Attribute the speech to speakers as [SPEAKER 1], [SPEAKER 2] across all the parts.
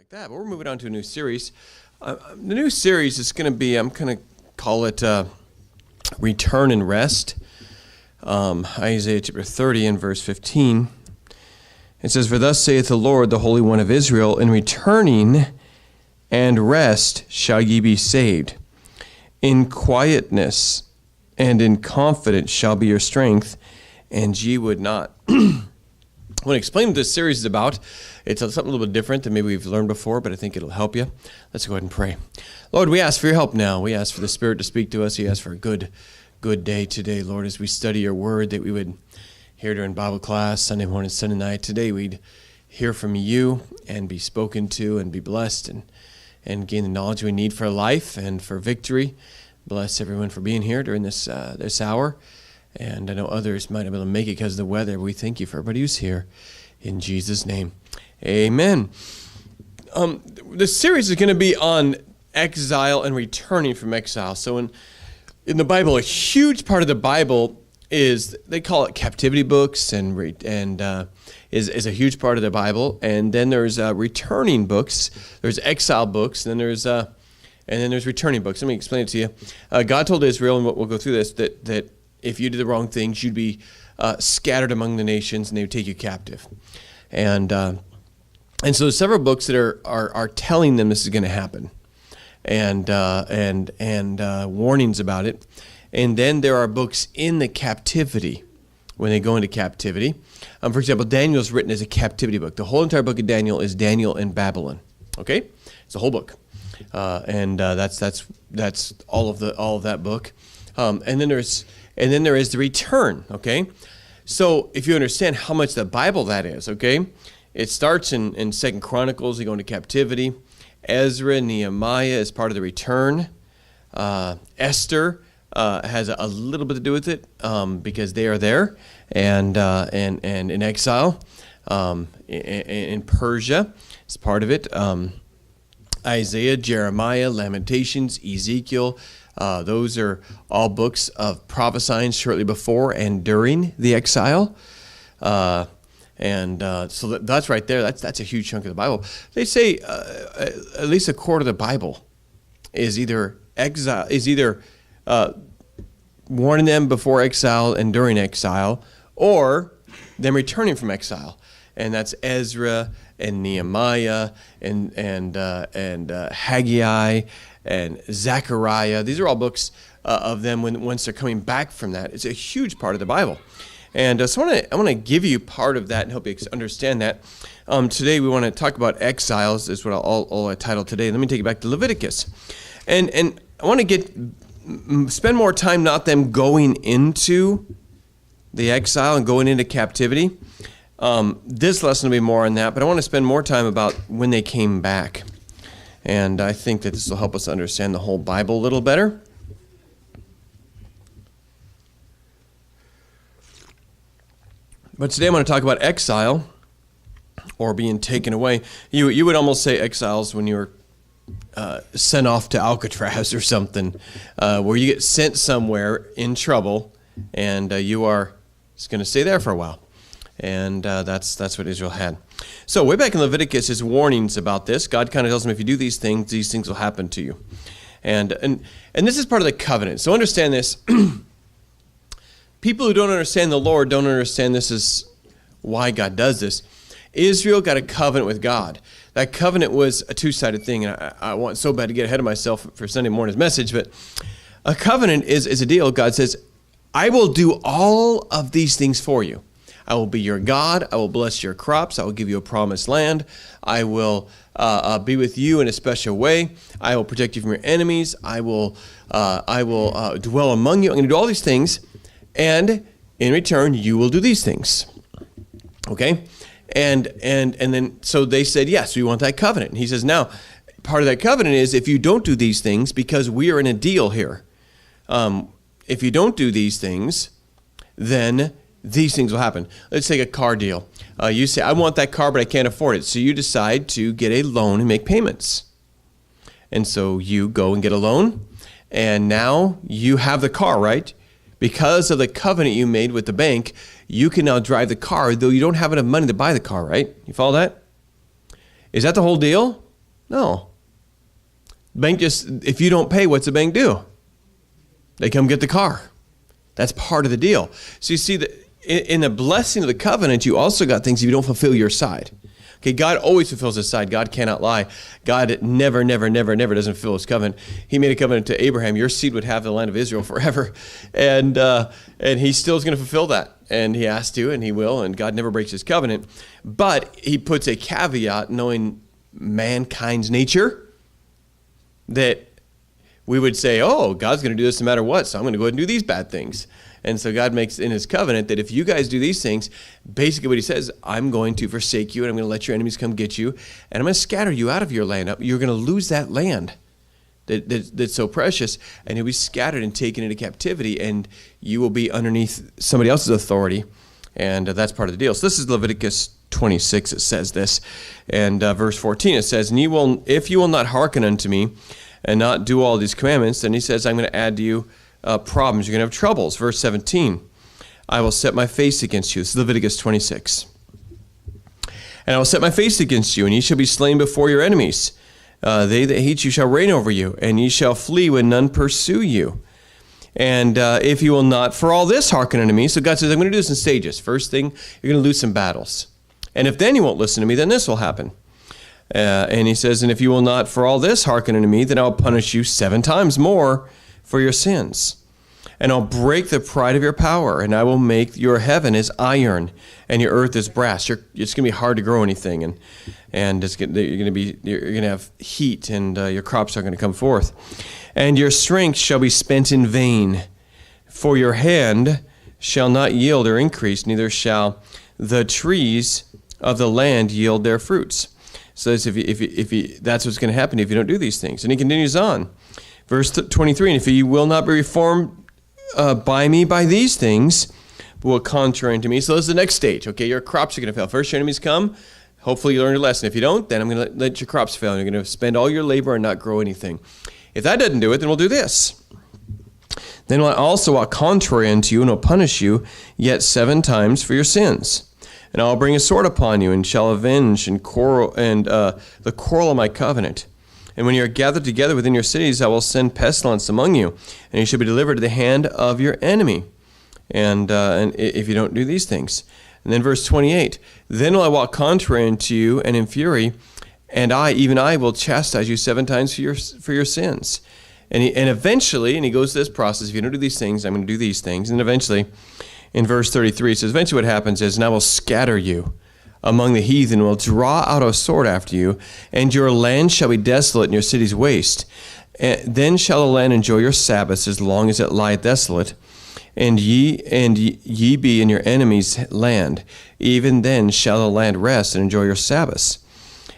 [SPEAKER 1] like that. But we're moving on to a new series. The new series is going to be, I'm going to call it Return and Rest. Isaiah chapter 30 and verse 15. It says, "For thus saith the Lord, the Holy One of Israel, in returning and rest shall ye be saved. In quietness and in confidence shall be your strength, and ye would not." I want to explain what this series is about. It's something a little bit different than maybe we've learned before, but I think it'll help you. Let's go ahead and pray. Lord, we ask for your help now. We ask for the Spirit to speak to us. We ask for a good day today, Lord, as we study your word, that we would hear during Bible class, Sunday morning, Sunday night. Today we'd hear from you and be spoken to and be blessed and gain the knowledge we need for life and for victory. Bless everyone for being here during this hour. And I know others might not be able to make it because of the weather. We thank you for everybody who's here. In Jesus' name, amen. This series is going to be on exile and returning from exile. So in the Bible, a huge part of the Bible is, they call it captivity books, and is a huge part of the Bible. And then there's returning books. There's exile books, and then there's returning books. Let me explain it to you. God told Israel, and we'll go through this, that if you did the wrong things, you'd be scattered among the nations, and they would take you captive. And so there's several books that are telling them this is going to happen, and warnings about it. And then there are books in the captivity, when they go into captivity. For example, Daniel is written as a captivity book. The whole entire book of Daniel is Daniel in Babylon. Okay, it's a whole book, and that's all of that book. And then there is the return, okay? So if you understand how much the Bible that is, okay? It starts in 2 Chronicles, you go into captivity. Ezra, Nehemiah is part of the return. Esther has a little bit to do with it because they are there and in exile. In Persia is part of it. Isaiah, Jeremiah, Lamentations, Ezekiel. Those are all books of prophesying shortly before and during the exile. So that's right there. That's a huge chunk of the Bible. They say at least a quarter of the Bible is either warning them before exile and during exile, or them returning from exile. And that's Ezra and Nehemiah and Haggai and Zechariah. These are all books of them once they're coming back from that. It's a huge part of the Bible. And so I want to give you part of that and help you understand that. Today we want to talk about exiles, is what I'll title today. Let me take you back to Leviticus. And I want to spend more time not them going into the exile and going into captivity. This lesson will be more on that, but I want to spend more time about when they came back. And I think that this will help us understand the whole Bible a little better. But today I'm going to talk about exile, or being taken away. You would almost say exiles when you were sent off to Alcatraz or something, where you get sent somewhere in trouble, and you are just going to stay there for a while. And that's what Israel had. So way back in Leviticus is warnings about this. God kind of tells them, if you do these things will happen to you. And this is part of the covenant. So understand this. People who don't understand the Lord don't understand this is why God does this. Israel got a covenant with God. That covenant was a two-sided thing. And I want so bad to get ahead of myself for Sunday morning's message, but a covenant is a deal. God says, I will do all of these things for you. I will be your God. I will bless your crops. I will give you a promised land. I will be with you in a special way. I will protect you from your enemies. I will dwell among you. I'm going to do all these things, and in return, you will do these things. Okay, and then so they said yes, we want that covenant. And he says, now part of that covenant is if you don't do these things, because we are in a deal here. If you don't do these things, then these things will happen. Let's take a car deal. You say, I want that car, but I can't afford it. So you decide to get a loan and make payments. And so you go and get a loan, and now you have the car, right? Because of the covenant you made with the bank, you can now drive the car, though you don't have enough money to buy the car, right? You follow that? Is that the whole deal? No. Bank just, if you don't pay, what's the bank do? They come get the car. That's part of the deal. So you see that in the blessing of the covenant, you also got things if you don't fulfill your side. Okay, God always fulfills his side. God cannot lie. God never doesn't fulfill his covenant. He made a covenant to Abraham. Your seed would have the land of Israel forever. And he still is going to fulfill that. And he has to, and he will, and God never breaks his covenant. But he puts a caveat, knowing mankind's nature, that we would say, oh, God's going to do this no matter what, so I'm going to go ahead and do these bad things. And so God makes in his covenant that if you guys do these things, basically what he says, I'm going to forsake you, and I'm going to let your enemies come get you, and I'm going to scatter you out of your land. You're going to lose that land that's so precious, and you'll be scattered and taken into captivity, and you will be underneath somebody else's authority, and that's part of the deal. So this is Leviticus 26, it says this, and verse 14, it says, and if you will not hearken unto me, and not do all these commandments, then he says, I'm going to add to you problems. You're going to have troubles. Verse 17, I will set my face against you. This is Leviticus 26. And I will set my face against you, and ye shall be slain before your enemies. They that hate you shall reign over you, and ye shall flee when none pursue you. And if you will not, for all this, hearken unto me. So God says, I'm going to do this in stages. First thing, you're going to lose some battles. And if then you won't listen to me, then this will happen. And he says, and if you will not for all this hearken unto me, then I'll punish you 7 times more for your sins. And I'll break the pride of your power, and I will make your heaven as iron, and your earth as brass. It's going to be hard to grow anything, and you're going to have heat, and your crops are going to come forth. And your strength shall be spent in vain, for your hand shall not yield or increase, neither shall the trees of the land yield their fruits. So that's that's what's going to happen if you don't do these things. And he continues on. Verse 23, and if you will not be reformed by me by these things, but will contrary unto me. So this is the next stage. Okay, your crops are going to fail. First your enemies come. Hopefully you learn your lesson. If you don't, then I'm going to let your crops fail. And you're going to spend all your labor and not grow anything. If that doesn't do it, then we'll do this. Then will I also walk contrary unto you, and will punish you yet 7 times for your sins. And I will bring a sword upon you, and shall avenge the quarrel of my covenant. And when you are gathered together within your cities, I will send pestilence among you, and you shall be delivered to the hand of your enemy. And if you don't do these things. And then verse 28, then will I walk contrary unto you, and in fury, and even I will chastise you 7 times for your sins. And eventually, and he goes through this process, if you don't do these things, I'm going to do these things. And eventually, in verse 33, it says, eventually what happens is, and I will scatter you among the heathen, will draw out a sword after you, and your land shall be desolate, and your cities waste. And then shall the land enjoy your Sabbaths as long as it lieth desolate, and ye be in your enemy's land. Even then shall the land rest and enjoy your Sabbaths,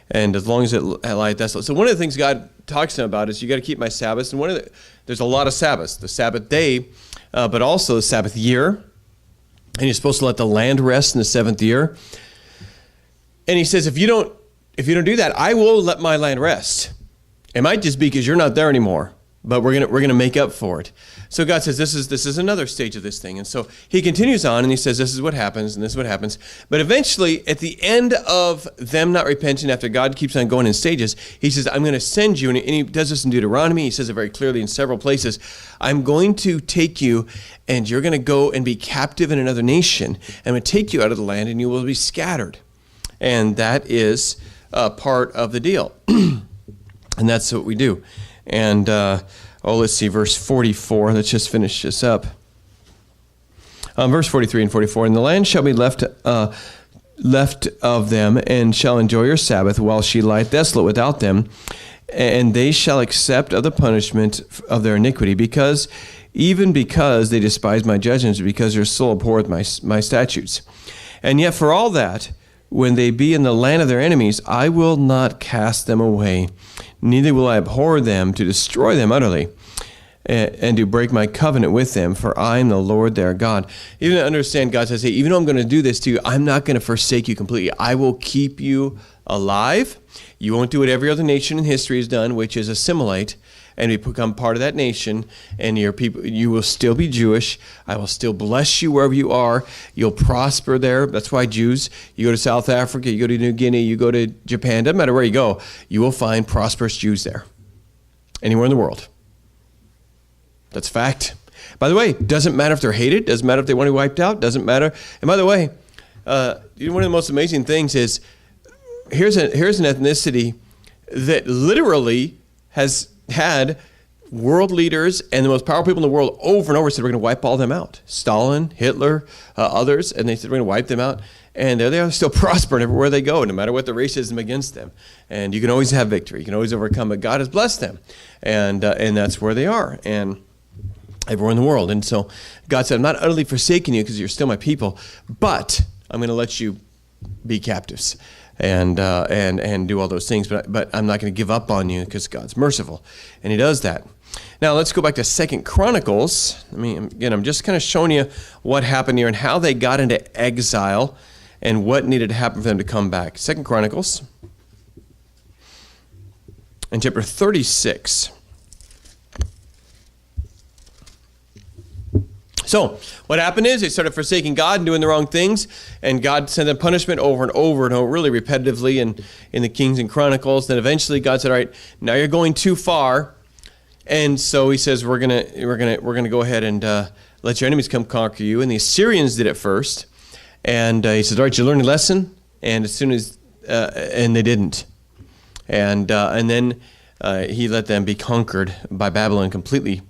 [SPEAKER 1] and as long as it lieth desolate. So one of the things God talks to him about is you got to keep my Sabbaths, and there's a lot of Sabbaths, the Sabbath day, but also the Sabbath year. And you're supposed to let the land rest in the 7th year. And he says, if you don't do that, I will let my land rest. It might just be because you're not there anymore, but we're gonna make up for it. So God says, this is another stage of this thing. And so he continues on, and he says, this is what happens, and this is what happens. But eventually, at the end of them not repenting, after God keeps on going in stages, he says, I'm going to send you, and he does this in Deuteronomy. He says it very clearly in several places. I'm going to take you, and you're going to go and be captive in another nation. I'm going to take you out of the land, and you will be scattered. And that is part of the deal. And that's what we do. And let's see, verse 44. Let's just finish this up. Verse 43 and 44. And the land shall be left of them, and shall enjoy your Sabbath, while she lieth desolate without them. And they shall accept of the punishment of their iniquity, because they despise my judgments, because their soul abhorreth my statutes. And yet for all that, when they be in the land of their enemies, I will not cast them away, neither will I abhor them to destroy them utterly, and to break my covenant with them, for I am the Lord their God. Even to understand, God says, hey, even though I'm going to do this to you, I'm not going to forsake you completely. I will keep you alive. You won't do what every other nation in history has done, which is assimilate, and become part of that nation, and your people, you will still be Jewish. I will still bless you wherever you are. You'll prosper there. That's why Jews, you go to South Africa, you go to New Guinea, you go to Japan, doesn't matter where you go, you will find prosperous Jews there. Anywhere in the world. That's fact. By the way, doesn't matter if they're hated, doesn't matter if they want to be wiped out, doesn't matter. And by the way, one of the most amazing things is, here's an ethnicity that literally has had world leaders and the most powerful people in the world over and over said, we're going to wipe all them out. Stalin, Hitler, others, and they said, we're going to wipe them out. And there they are, still prospering everywhere they go, no matter what the racism against them. And you can always have victory. You can always overcome, but God has blessed them. And that's where they are, and everywhere in the world. And so God said, I'm not utterly forsaking you because you're still my people, but I'm going to let you be captives and do all those things. But I'm not going to give up on you because God's merciful. And he does that. Now let's go back to 2 Chronicles. I'm just kind of showing you what happened here and how they got into exile and what needed to happen for them to come back. 2 Chronicles in chapter 36. So what happened is they started forsaking God and doing the wrong things, and God sent them punishment over and over and over, really repetitively in the Kings and Chronicles. Then eventually God said, all right, now you're going too far. And so he says, we're gonna go ahead and let your enemies come conquer you. And the Assyrians did it first. And he said, all right, you learned a lesson. And as soon as, and they didn't. And then he let them be conquered by Babylon completely.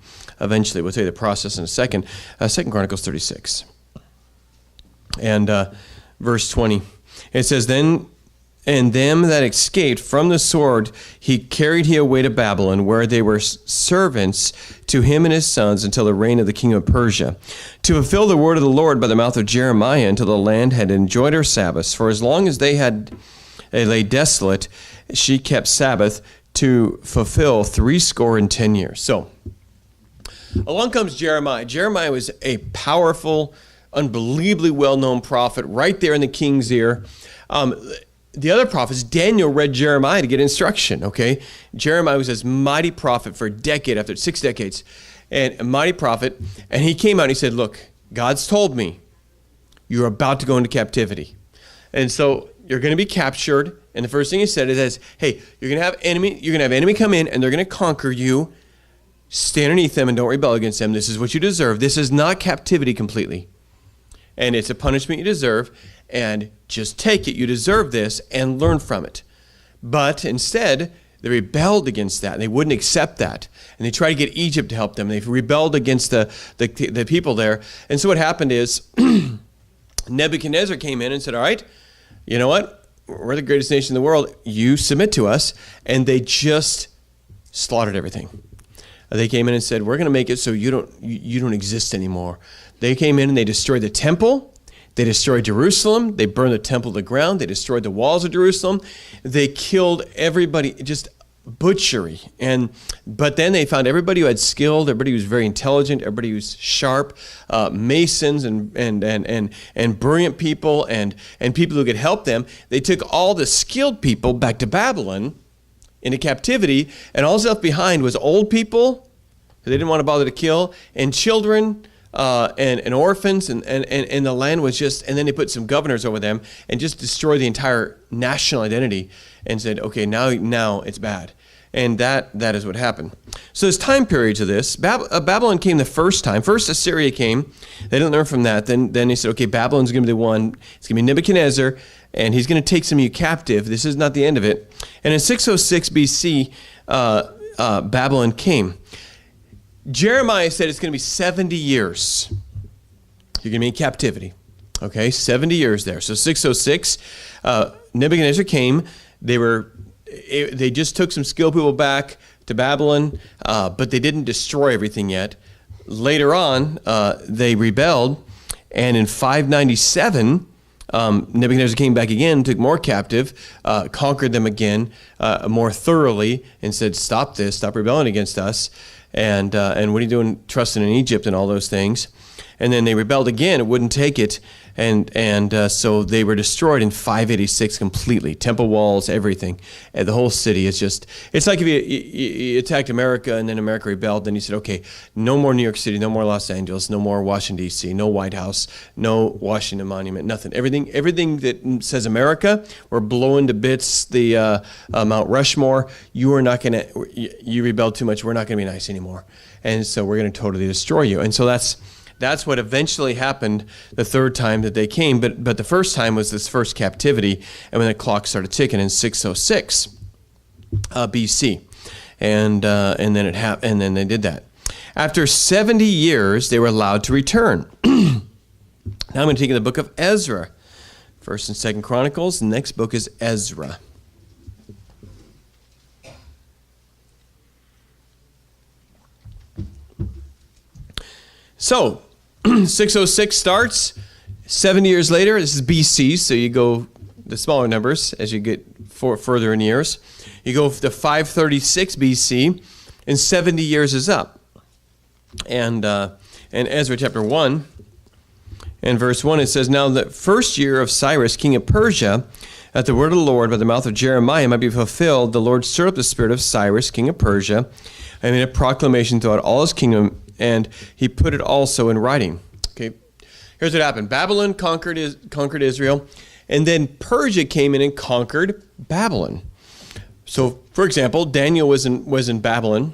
[SPEAKER 1] Eventually, we'll tell you the process in a second. 2 Chronicles 36. And verse 20. It says, then, and them that escaped from the sword, he carried away to Babylon, where they were servants to him and his sons until the reign of the king of Persia, to fulfill the word of the Lord by the mouth of Jeremiah, until the land had enjoyed her Sabbaths. For as long as they lay desolate, she kept Sabbath to fulfill 70 years. So, along comes Jeremiah. Jeremiah was a powerful, unbelievably well-known prophet right there in the king's ear. The other prophets, Daniel read Jeremiah to get instruction, okay? Jeremiah was this mighty prophet for a decade, after 6 decades, and a mighty prophet. And he came out and he said, look, God's told me you're about to go into captivity. And so you're going to be captured. And the first thing he said is, hey, you're going to have enemy come in and they're going to conquer you. Stay underneath them and don't rebel against them. This is what you deserve. This is not captivity completely. And it's a punishment you deserve. And just take it. You deserve this and learn from it. But instead, they rebelled against that. And they wouldn't accept that. And they tried to get Egypt to help them. They rebelled against the people there. And so what happened is Nebuchadnezzar came in and said, all right, you know what? We're the greatest nation in the world. You submit to us. And they just slaughtered everything. They came in and said, we're going to make it so you don't exist anymore. They came in and they destroyed the temple. They destroyed Jerusalem. They burned the temple to the ground. They destroyed the walls of Jerusalem. They killed everybody, just butchery. But then they found everybody who had skill, everybody who was very intelligent, everybody who was sharp, masons and brilliant people and people who could help them. They took all the skilled people back to Babylon into captivity, and all left behind was old people who they didn't want to bother to kill, and children, and orphans, and the land was just, and then they put some governors over them and just destroyed the entire national identity and said, okay, now it's bad. And that is what happened. So there's time periods of this. Babylon came the first time. First Assyria came. They didn't learn from that. Then they said, okay, Babylon's going to be the one. It's going to be Nebuchadnezzar, and he's going to take some of you captive. This is not the end of it. And in 606 BC, Babylon came. Jeremiah said it's going to be 70 years. You're going to be in captivity. Okay, 70 years there. So 606, Nebuchadnezzar came. They just took some skilled people back to Babylon, but they didn't destroy everything yet. Later on, they rebelled, and in 597, Nebuchadnezzar came back again, took more captive, conquered them again more thoroughly, and said, stop this, stop rebelling against us, and what are you doing trusting in Egypt and all those things? And then they rebelled again, it wouldn't take it, And so they were destroyed in 586 completely. Temple walls, everything. And the whole city is just, it's like if you attacked America and then America rebelled, then you said, okay, no more New York City, no more Los Angeles, no more Washington, D.C., no White House, no Washington Monument, nothing. Everything that says America, we're blowing to bits the Mount Rushmore. You rebelled too much, we're not going to be nice anymore. And so we're going to totally destroy you. And so that's what eventually happened the third time that they came. But the first time was this first captivity, and when the clock started ticking in 606 BC, and then it happened, and then they did that. After 70 years, they were allowed to return. Now I'm going to take the book of Ezra, First and Second Chronicles. The next book is Ezra. So, 606 starts, 70 years later, this is BC, so you go the smaller numbers as you get further in years. You go to 536 BC, and 70 years is up. And Ezra chapter 1, and verse 1, it says, Now the first year of Cyrus, king of Persia, that the word of the Lord by the mouth of Jeremiah might be fulfilled, the Lord stirred up the spirit of Cyrus, king of Persia, and made a proclamation throughout all his kingdom, and he put it also in writing. Okay, here's what happened. Babylon conquered Israel, and then Persia came in and conquered Babylon. So, for example, Daniel was in Babylon.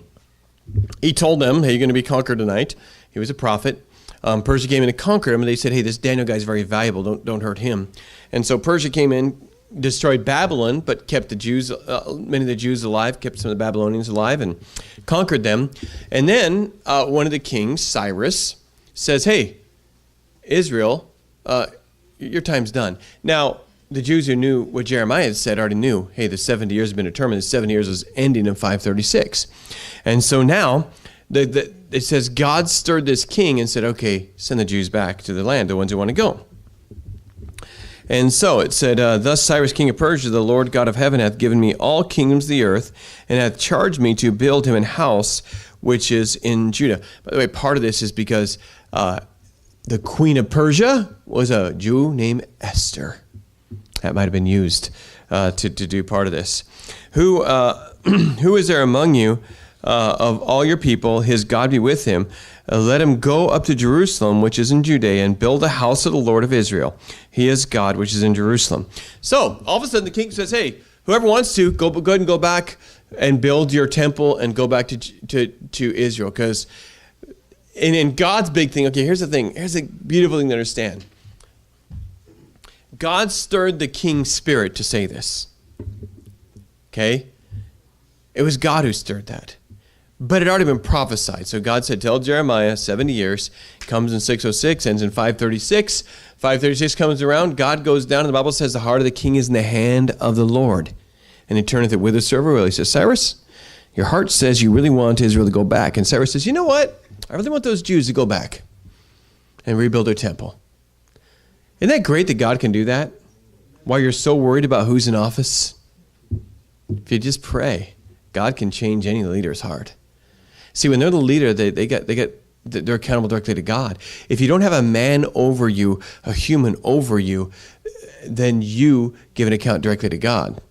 [SPEAKER 1] He told them, hey, you're going to be conquered tonight. He was a prophet. Persia came in and conquered him, and they said, hey, this Daniel guy's very valuable. Don't hurt him. And so Persia came in, destroyed Babylon, but kept the Jews, many of the Jews alive, kept some of the Babylonians alive, and conquered them. And then one of the kings, Cyrus, says, hey, Israel, your time's done. Now, the Jews who knew what Jeremiah had said already knew, hey, the 70 years have been determined. The 7 years was ending in 536. And so now, it says God stirred this king and said, okay, send the Jews back to the land, the ones who want to go. And so it said, Thus Cyrus king of Persia, the Lord God of heaven, hath given me all kingdoms of the earth, and hath charged me to build him an house which is in Judah. By the way, part of this is because the queen of Persia was a Jew named Esther. That might have been used to do part of this. Who is there among you of all your people, his God be with him? Let him go up to Jerusalem, which is in Judea, and build a house of the Lord of Israel. He is God, which is in Jerusalem. So, all of a sudden, the king says, hey, whoever wants to, go ahead and go back and build your temple and go back to Israel. Because in God's big thing, okay, here's the thing. Here's a beautiful thing to understand. God stirred the king's spirit to say this. Okay? It was God who stirred that. But it had already been prophesied. So God said, tell Jeremiah, 70 years, comes in 606, ends in 536. 536 comes around, God goes down, and the Bible says the heart of the king is in the hand of the Lord. And he turneth it whithersoever will. He says, Cyrus, your heart says you really want Israel to go back. And Cyrus says, you know what? I really want those Jews to go back and rebuild their temple. Isn't that great that God can do that? While you're so worried about who's in office? If you just pray, God can change any leader's heart. See, when they're the leader, they're accountable directly to God. If you don't have a man over you, a human over you, then you give an account directly to God.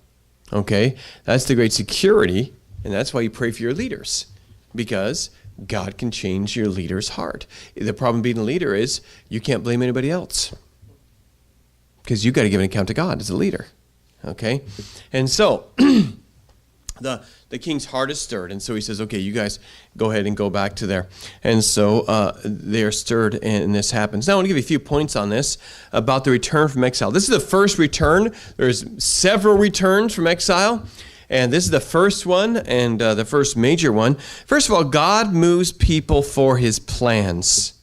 [SPEAKER 1] Okay? That's the great security, and that's why you pray for your leaders, because God can change your leader's heart. The problem being a leader is you can't blame anybody else, because you got to give an account to God as a leader. Okay? And so the king's heart is stirred, and so he says, okay, you guys go ahead and go back to there. And so they're stirred, and this happens. Now I want to give you a few points on this about the return from exile. This is the first return. There's several returns from exile, and this is the first one, and the first major one. First of all, God moves people for his plans.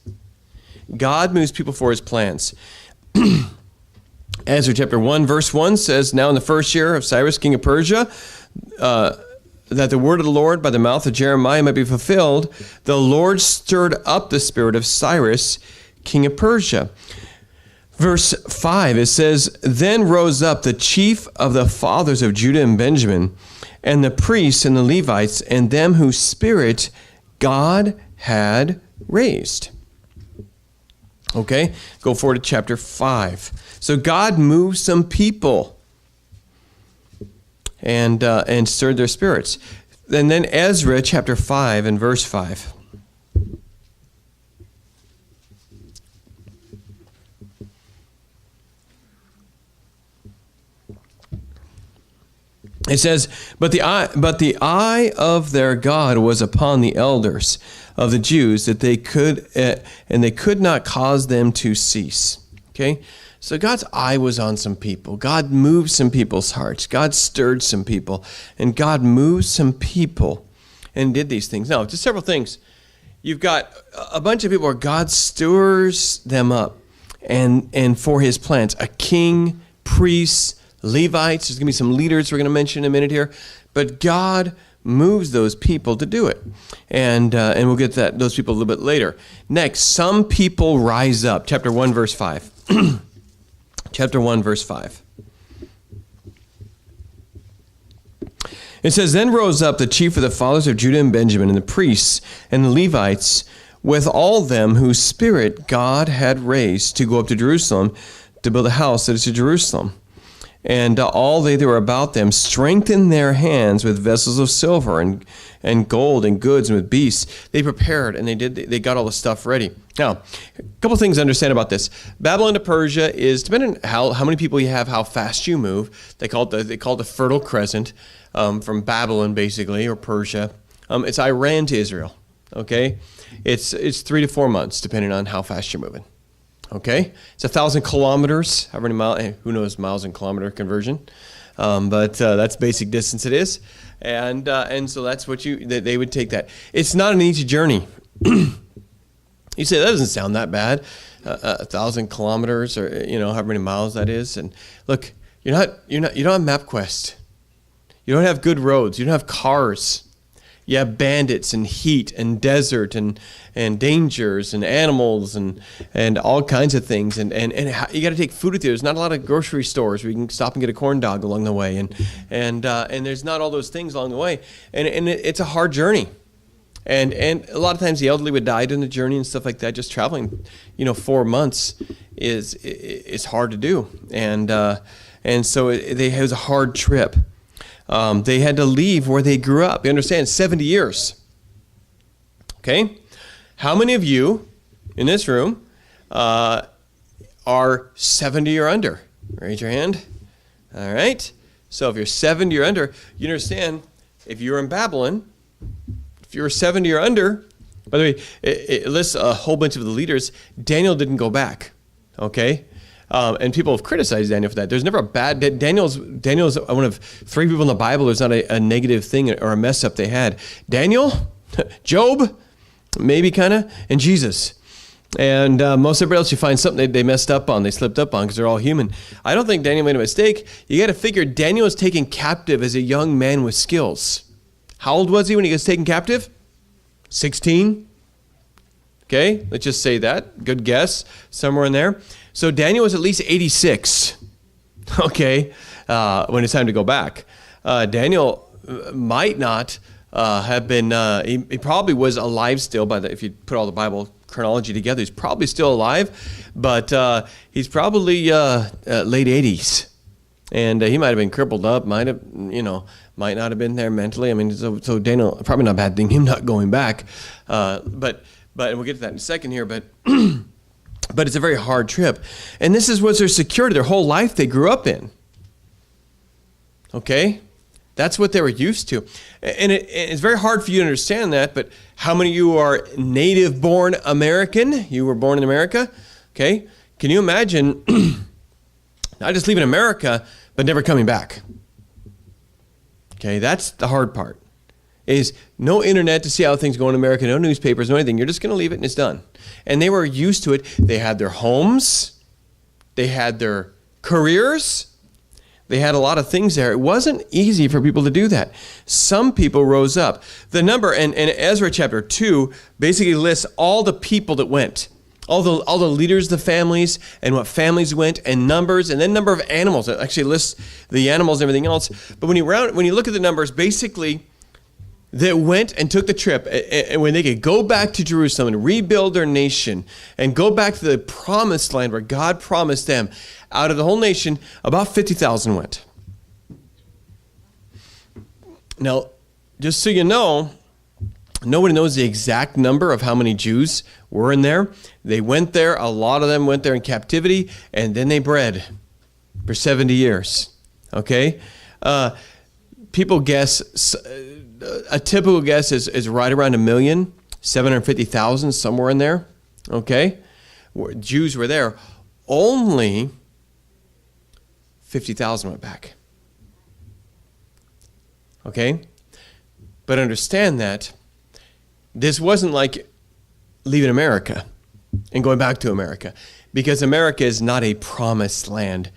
[SPEAKER 1] God moves people for his plans. Ezra chapter 1, verse 1 says, Now in the first year of Cyrus, king of Persia, that the word of the Lord by the mouth of Jeremiah might be fulfilled, the Lord stirred up the spirit of Cyrus, king of Persia. Verse 5, it says, Then rose up the chief of the fathers of Judah and Benjamin, and the priests and the Levites, and them whose spirit God had raised. Okay, go forward to chapter 5. So God moved some people and stirred their spirits. And then Ezra chapter 5 and verse 5. It says, but the eye of their God was upon the elders of the Jews, that they could not cause them to cease. Okay, so God's eye was on some people. God moved some people's hearts. God stirred some people, and God moved some people and did these things. Now, just several things. You've got a bunch of people where God stirs them up, and for His plans, a king, priests, Levites. There's going to be some leaders we're going to mention in a minute here, but God moves those people to do it, and we'll get to those people a little bit later. Next, some people rise up. Chapter 1, verse 5. Chapter 1, verse 5. It says, then rose up the chief of the fathers of Judah and Benjamin, and the priests and the Levites, with all them whose spirit God had raised to go up to Jerusalem to build a house that is to Jerusalem. And all they that were about them strengthened their hands with vessels of silver and gold and goods and with beasts. They prepared and they got all the stuff ready. Now, a couple things to understand about this. Babylon to Persia is, depending on how many people you have, how fast you move. They call it the Fertile Crescent, from Babylon basically, or Persia. It's Iran to Israel. Okay, it's 3 to 4 months depending on how fast you're moving. Okay, it's 1,000 kilometers. How many miles? Who knows miles and kilometer conversion? But that's basic distance it is, and so that's what they would take that. It's not an easy journey. You say that doesn't sound that bad, 1,000 kilometers, or however many miles that is. And look, you don't have MapQuest. You don't have good roads. You don't have cars. You have bandits and heat and desert and dangers and animals and all kinds of things. And you got to take food with you. There's not a lot of grocery stores where you can stop and get a corn dog along the way. And there's not all those things along the way. And it's a hard journey. And a lot of times the elderly would die during the journey and stuff like that. Just traveling, 4 months is hard to do. And so it was a hard trip. They had to leave where they grew up. You understand? 70 years. Okay? How many of you in this room are 70 or under? Raise your hand. All right. So if you're 70 or under, you understand, if you were in Babylon, if you were 70 or under, by the way, it lists a whole bunch of the leaders. Daniel didn't go back. Okay? And people have criticized Daniel for that. There's never a bad... Daniel's one of 3 people in the Bible. There's not a negative thing or a mess up they had. Daniel, Job, maybe kind of, and Jesus. And most everybody else, you find something they messed up on, they slipped up on, because they're all human. I don't think Daniel made a mistake. You got to figure Daniel was taken captive as a young man with skills. How old was he when he was taken captive? 16? Okay, let's just say that. Good guess, somewhere in there. So Daniel was at least 86, okay, when it's time to go back. Daniel might not have been, he probably was alive still, if you put all the Bible chronology together, he's probably still alive, but he's probably late 80s. And he might have been crippled up, might not have been there mentally. I mean, so Daniel, probably not a bad thing, him not going back. But we'll get to that in a second here, but it's a very hard trip. And this is what's their security, their whole life they grew up in. Okay? That's what they were used to. And it's very hard for you to understand that, but how many of you are native-born American? You were born in America? Okay? Can you imagine not just leaving America, but never coming back? Okay, that's the hard part. Is no internet to see how things go in America, no newspapers, no anything. You're just going to leave it and it's done. And they were used to it. They had their homes. They had their careers. They had a lot of things there. It wasn't easy for people to do that. Some people rose up. The number, and Ezra chapter 2 basically lists all the people that went. All the leaders, the families, and what families went, and numbers, and then number of animals. It actually lists the animals and everything else. But when you look at the numbers, basically, that went and took the trip, and when they could go back to Jerusalem and rebuild their nation and go back to the promised land where God promised them, out of the whole nation, about 50,000 went. Now, just so you know, nobody knows the exact number of how many Jews were in there. They went there, a lot of them went there in captivity, and then they bred for 70 years. Okay? People guess, a typical guess is right around 1,750,000, somewhere in there. Okay? Jews were there. Only 50,000 went back. Okay? But understand that this wasn't like leaving America and going back to America, because America is not a promised land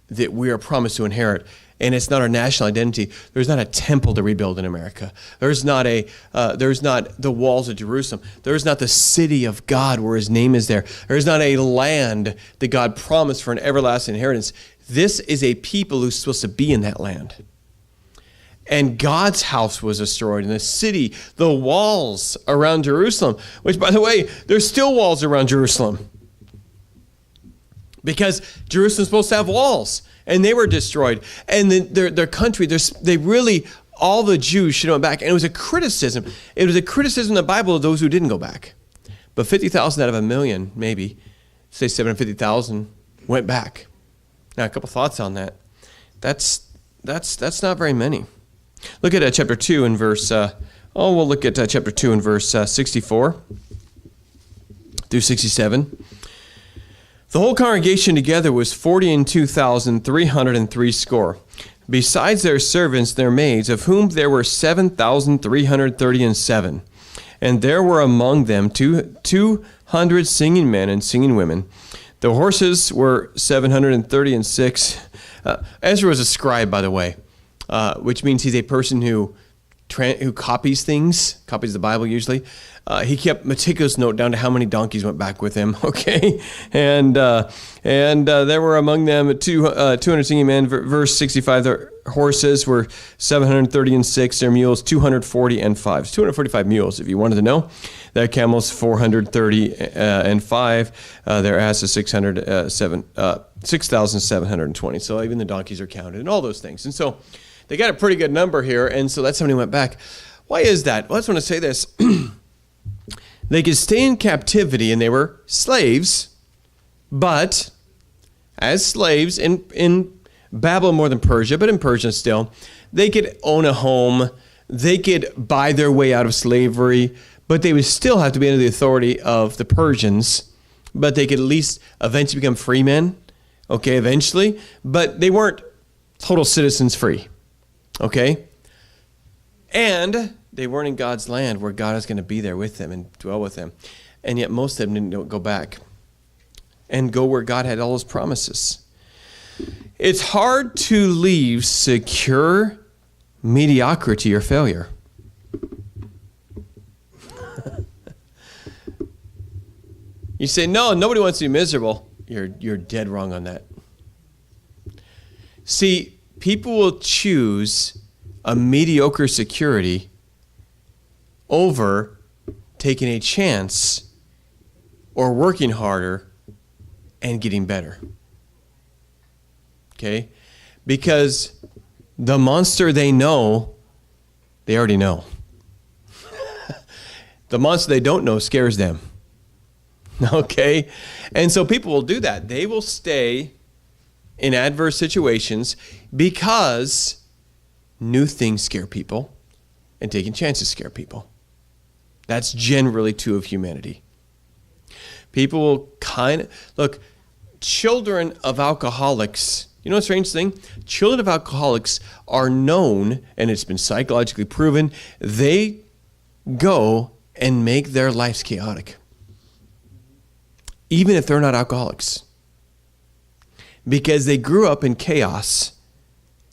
[SPEAKER 1] that we are promised to inherit, and it's not our national identity. There's not a temple to rebuild in America. There's not the walls of Jerusalem. There's not the city of God where his name is there. There's not a land that God promised for an everlasting inheritance. This is a people who's supposed to be in that land. And God's house was destroyed, and the city, the walls around Jerusalem, which, by the way, there's still walls around Jerusalem, because Jerusalem's supposed to have walls, and they were destroyed. And their country, all the Jews should have went back. And it was a criticism. It was a criticism in the Bible of those who didn't go back. But 50,000 out of 1 million, maybe, say 750,000, went back. Now, a couple thoughts on that. That's not very many. Look at chapter 2 and verse, we'll look at chapter 2 and verse 64 through 67. The whole congregation together was 42,303 score, besides their servants, their maids, of whom there were 7,337. And there were among them 200 singing men and singing women. The horses were 736. Ezra was a scribe, by the way, which means he's a person who copies things, copies the Bible usually. He kept meticulous note down to how many donkeys went back with him, okay? And there were among them 200 singing men. Verse 65, their horses were 736, their mules 240 and 5. 245 mules, if you wanted to know. Their camels 430 and 5. Their asses 6,720. So even the donkeys are counted and all those things. And so they got a pretty good number here, and so that's how many went back. Why is that? Well, I just want to say this. They could stay in captivity, and they were slaves, but as slaves in Babylon more than Persia, but in Persia still, they could own a home, they could buy their way out of slavery, but they would still have to be under the authority of the Persians, but they could at least eventually become free men, okay, eventually, but they weren't total citizens free, okay? And they weren't in God's land where God is going to be there with them and dwell with them. And yet most of them didn't go back and go where God had all his promises. It's hard to leave secure mediocrity or failure. You say, no, nobody wants to be miserable. You're dead wrong on that. See, people will choose a mediocre security over taking a chance or working harder and getting better. Okay? Because the monster they know, they already know. The monster they don't know scares them. Okay? And so people will do that. They will stay in adverse situations because new things scare people and taking chances scare people. That's generally true of humanity. People will look, children of alcoholics, you know a strange thing? Children of alcoholics are known, and it's been psychologically proven, they go and make their lives chaotic. Even if they're not alcoholics. Because they grew up in chaos,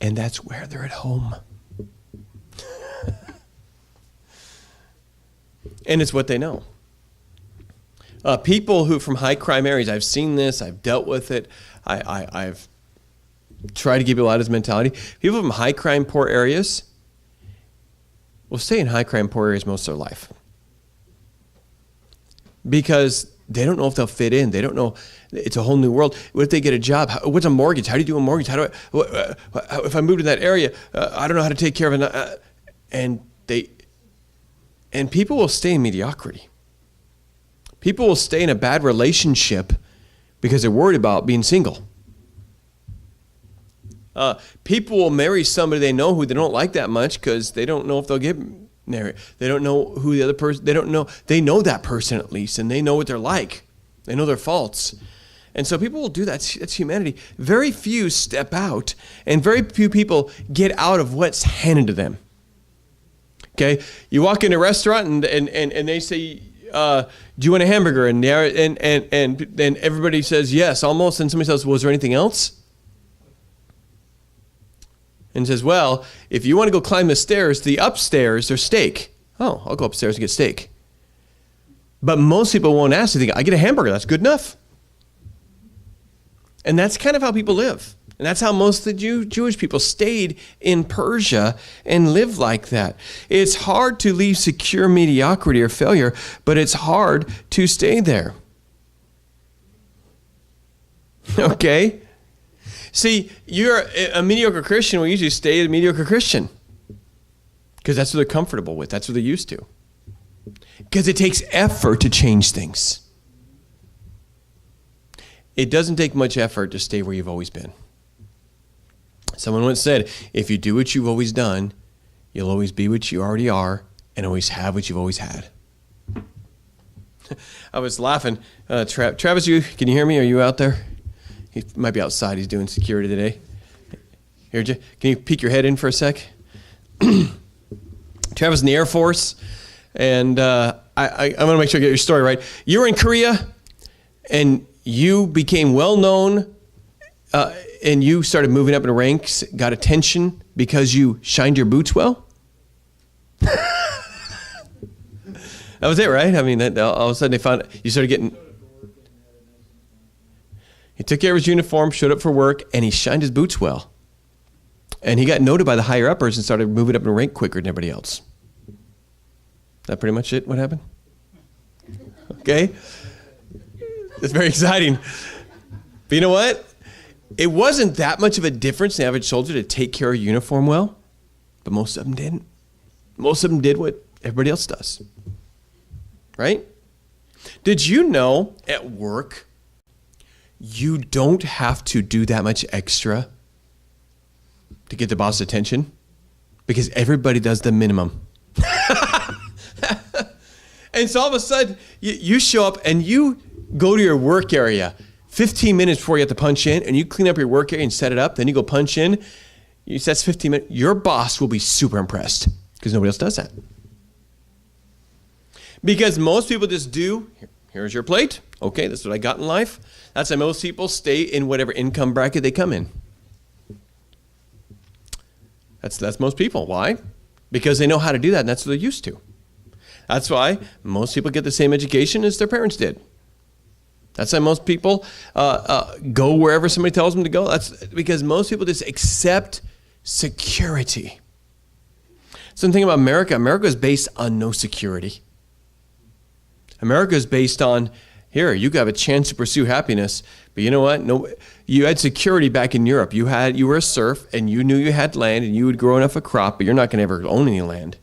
[SPEAKER 1] and that's where they're at home. And it's what they know. People who from high crime areas, I've seen this, I've dealt with it, I've tried to give people out of this mentality. People from high crime poor areas, will stay in high crime, poor areas most of their life because they don't know if they'll fit in. They don't know. It's a whole new world. What if they get a job? What's a mortgage? How do you do a mortgage? If I move to that area, I don't know how to take care of it. And people will stay in mediocrity. People will stay in a bad relationship because they're worried about being single. People will marry somebody they know who they don't like that much because they don't know if they'll get married. They don't know who the other person, they don't know. They know that person at least, and they know what they're like. They know their faults. And so people will do that. That's humanity. Very few step out, and very few people get out of what's handed to them. Okay? You walk in a restaurant and they say, do you want a hamburger? And everybody says yes, almost. And somebody says, was there anything else? And says, well, if you want to go climb the stairs, the upstairs, there's steak. Oh, I'll go upstairs and get steak. But most people won't ask. They think, I get a hamburger. That's good enough. And that's kind of how people live. And that's how most of the Jewish people stayed in Persia and lived like that. It's hard to leave secure mediocrity or failure, but it's hard to stay there. Okay? See, you're a mediocre Christian will usually stay a mediocre Christian because that's what they're comfortable with. That's what they're used to. Because it takes effort to change things. It doesn't take much effort to stay where you've always been. Someone once said, if you do what you've always done, you'll always be what you already are and always have what you've always had. I was laughing. Travis, can you hear me? Are you out there? He might be outside. He's doing security today. Here, can you peek your head in for a sec? Travis in the Air Force. And I want to make sure I get your story right. You were in Korea, and you became well-known, and you started moving up in the ranks, got attention because you shined your boots well? That was it, right? I mean, all of a sudden they found you started getting... He took care of his uniform, showed up for work, and he shined his boots well. And he got noted by the higher uppers and started moving up in the rank quicker than everybody else. That pretty much it? What happened? Okay. It's very exciting. But you know what? It wasn't that much of a difference in the average soldier to take care of a uniform well, but most of them didn't. Most of them did what everybody else does. Right? Did you know at work, you don't have to do that much extra to get the boss's attention? Because everybody does the minimum. And so all of a sudden, you show up and you go to your work area 15 minutes before you have to punch in, and you clean up your work area and set it up. Then you go punch in. That's 15 minutes. Your boss will be super impressed because nobody else does that. Because most people just do, here's your plate. Okay, that's what I got in life. That's why most people stay in whatever income bracket they come in. That's most people. Why? Because they know how to do that, and that's what they're used to. That's why most people get the same education as their parents did. That's why most people go wherever somebody tells them to go. That's because most people just accept security. Something about America. America is based on no security. America is based on, here, you have a chance to pursue happiness, but you know what? No, you had security back in Europe. You were a serf, and you knew you had land, and you would grow enough a crop, but you're not going to ever own any land.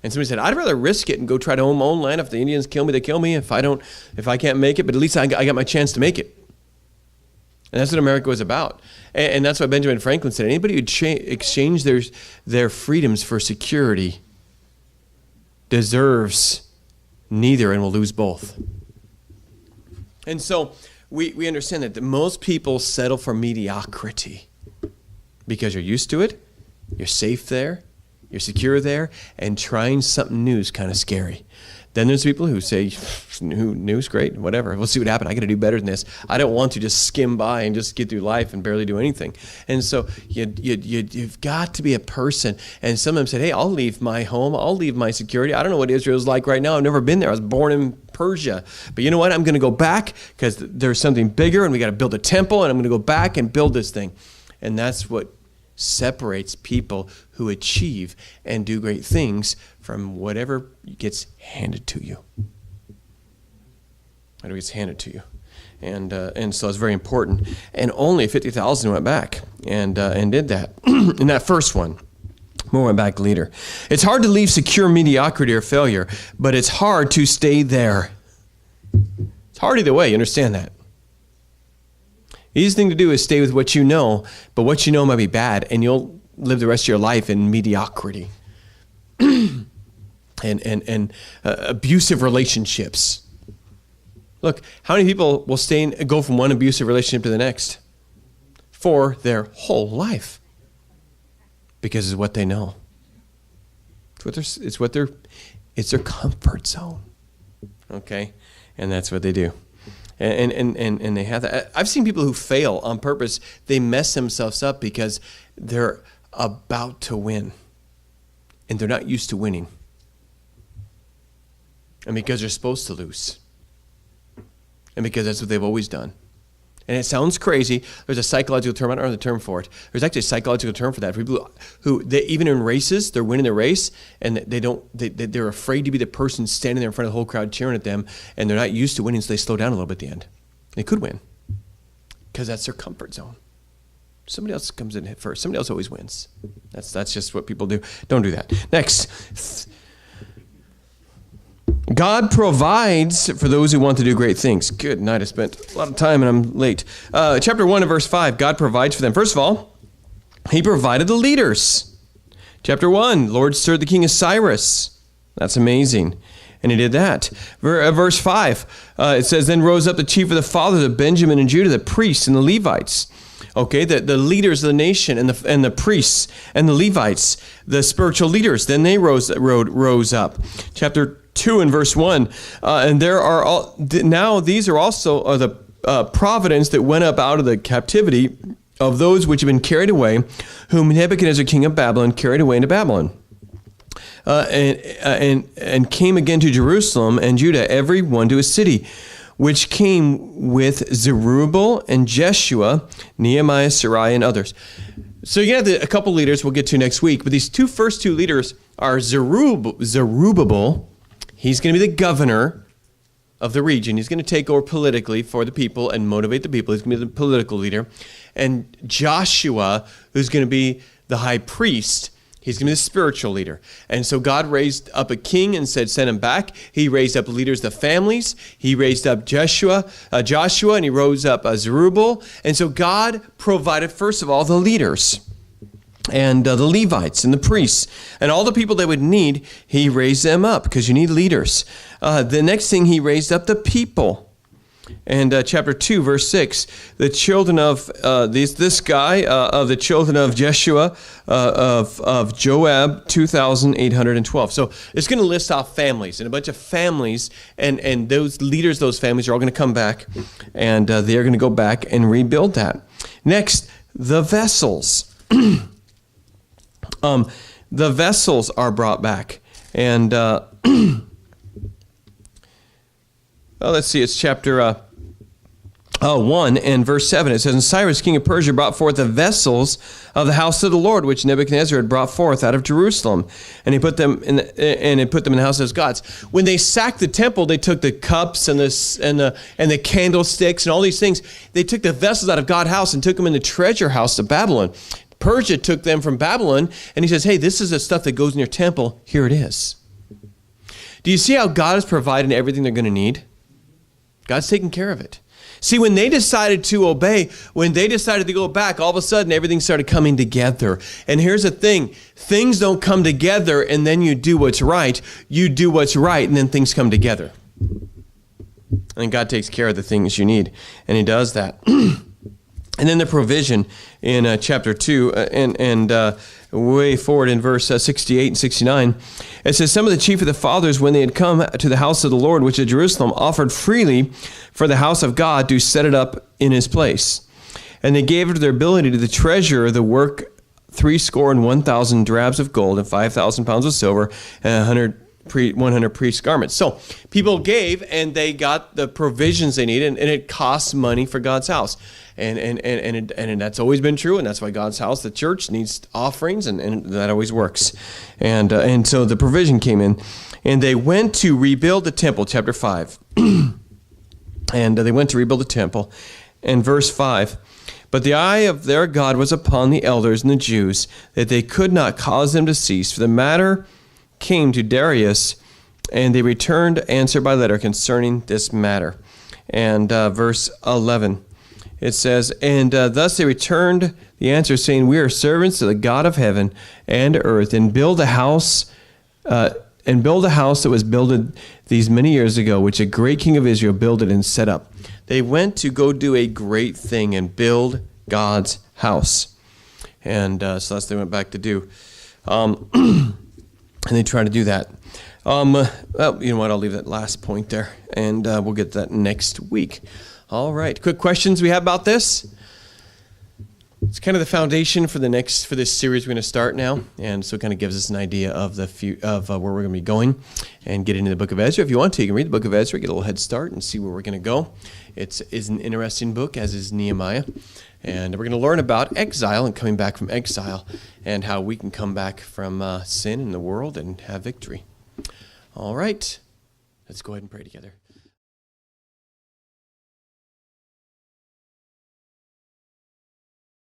[SPEAKER 1] And somebody said, I'd rather risk it and go try to own my own land. If the Indians kill me, they kill me. If I can't make it, but at least I got my chance to make it. And that's what America was about. And that's why Benjamin Franklin said, anybody who exchange their freedoms for security deserves neither and will lose both. And so we understand that most people settle for mediocrity because you're used to it, you're safe there, you're secure there, and trying something new is kind of scary. Then there's people who say, new's great, whatever. We'll see what happens. I got to do better than this. I don't want to just skim by and just get through life and barely do anything. And so you've got to be a person. And some of them said, hey, I'll leave my home. I'll leave my security. I don't know what Israel's like right now. I've never been there. I was born in Persia. But you know what? I'm going to go back because there's something bigger, and we got to build a temple, and I'm going to go back and build this thing. And that's what separates people who achieve and do great things from whatever gets handed to you. Whatever gets handed to you. And so it's very important. And only 50,000 went back and did that. In that first one, more went back later. It's hard to leave secure mediocrity or failure, but it's hard to stay there. It's hard either way, you understand that. The easy thing to do is stay with what you know, but what you know might be bad, and you'll live the rest of your life in mediocrity and abusive relationships. Look, how many people will go from one abusive relationship to the next for their whole life? Because it's what they know. It's their comfort zone. Okay? And that's what they do. And they have that. I've seen people who fail on purpose. They mess themselves up because they're about to win. And they're not used to winning. And because they're supposed to lose. And because that's what they've always done. And it sounds crazy. There's a psychological term. I don't know the term for it. There's actually a psychological term for that. For people even in races, they're winning the race, and they're afraid to be the person standing there in front of the whole crowd cheering at them, and they're not used to winning, so they slow down a little bit at the end. They could win because that's their comfort zone. Somebody else comes in first. Somebody else always wins. That's just what people do. Don't do that. Next. God provides for those who want to do great things. Good night. I spent a lot of time and I'm late. Chapter 1 and verse 5, God provides for them. First of all, he provided the leaders. Chapter 1, Lord stirred the king of Cyrus. That's amazing. And he did that. Verse 5, it says, then rose up the chief of the fathers of Benjamin and Judah, the priests and the Levites. Okay, the leaders of the nation and the priests and the Levites, the spiritual leaders. Then they rose up. Chapter 2 and verse 1, and there are now these are also the providence that went up out of the captivity of those which have been carried away, whom Nebuchadnezzar king of Babylon carried away into Babylon, and came again to Jerusalem and Judah, every one to his city, which came with Zerubbabel and Jeshua, Nehemiah, Sariah, and others. So you have a couple leaders we'll get to next week, but these first two leaders are Zerubbabel. He's going to be the governor of the region. He's going to take over politically for the people and motivate the people. He's going to be the political leader. And Joshua, who's going to be the high priest, he's going to be the spiritual leader. And so God raised up a king and said, send him back. He raised up leaders of families. He raised up Joshua, and he rose up Zerubbabel. And so God provided, first of all, the leaders. And the Levites and the priests and all the people they would need, he raised them up because you need leaders. The next thing, he raised up the people. And chapter 2, verse 6, the children of this guy, of the children of Jeshua, of Joab, 2,812. So it's going to list off families, and a bunch of families, and those leaders, those families are all going to come back, and they're going to go back and rebuild that. Next, the vessels. The vessels are brought back. And, let's see, it's chapter 1 and verse 7. It says, and Cyrus, king of Persia, brought forth the vessels of the house of the Lord, which Nebuchadnezzar had brought forth out of Jerusalem. And he put them in the house of his gods. When they sacked the temple, they took the cups and the candlesticks and all these things. They took the vessels out of God's house and took them in the treasure house of Babylon. Persia took them from Babylon, and he says, hey, this is the stuff that goes in your temple. Here it is. Do you see how God is providing everything they're going to need? God's taking care of it. See, when they decided to obey, when they decided to go back, all of a sudden everything started coming together. And here's the thing. Things don't come together and then you do what's right. You do what's right and then things come together. And God takes care of the things you need. And he does that. And then the provision in chapter 2 and way forward in verse 68 and 69, it says, some of the chief of the fathers, when they had come to the house of the Lord, which is Jerusalem, offered freely for the house of God to set it up in his place. And they gave of their ability to the treasurer the work 1,000 drabs of gold and 5,000 pounds of silver and 100 priest garments. So people gave, and they got the provisions they needed, and it costs money for God's house. And that's always been true, and that's why God's house, the church, needs offerings, and that always works. And so the provision came in, and they went to rebuild the temple, chapter 5. And they went to rebuild the temple. And verse 5, but the eye of their God was upon the elders and the Jews, that they could not cause them to cease. For the matter came to Darius, and they returned answer by letter concerning this matter. And verse 11, it says, and thus they returned the answer, saying, we are servants to the God of heaven and earth, and build a house that was builded these many years ago, which a great king of Israel builded and set up. They went to go do a great thing and build God's house. And so that's what they went back to do. And they tried to do that. Well, you know what? I'll leave that last point there, and we'll get that next week. All right. Quick questions we have about this. It's kind of the foundation for this series we're going to start now, and so it kind of gives us an idea of where we're going to be going and get into the book of Ezra. If you want to, you can read the book of Ezra, get a little head start, and see where we're going to go. It's an interesting book, as is Nehemiah, and we're going to learn about exile and coming back from exile, and how we can come back from sin in the world and have victory. All right, let's go ahead and pray together.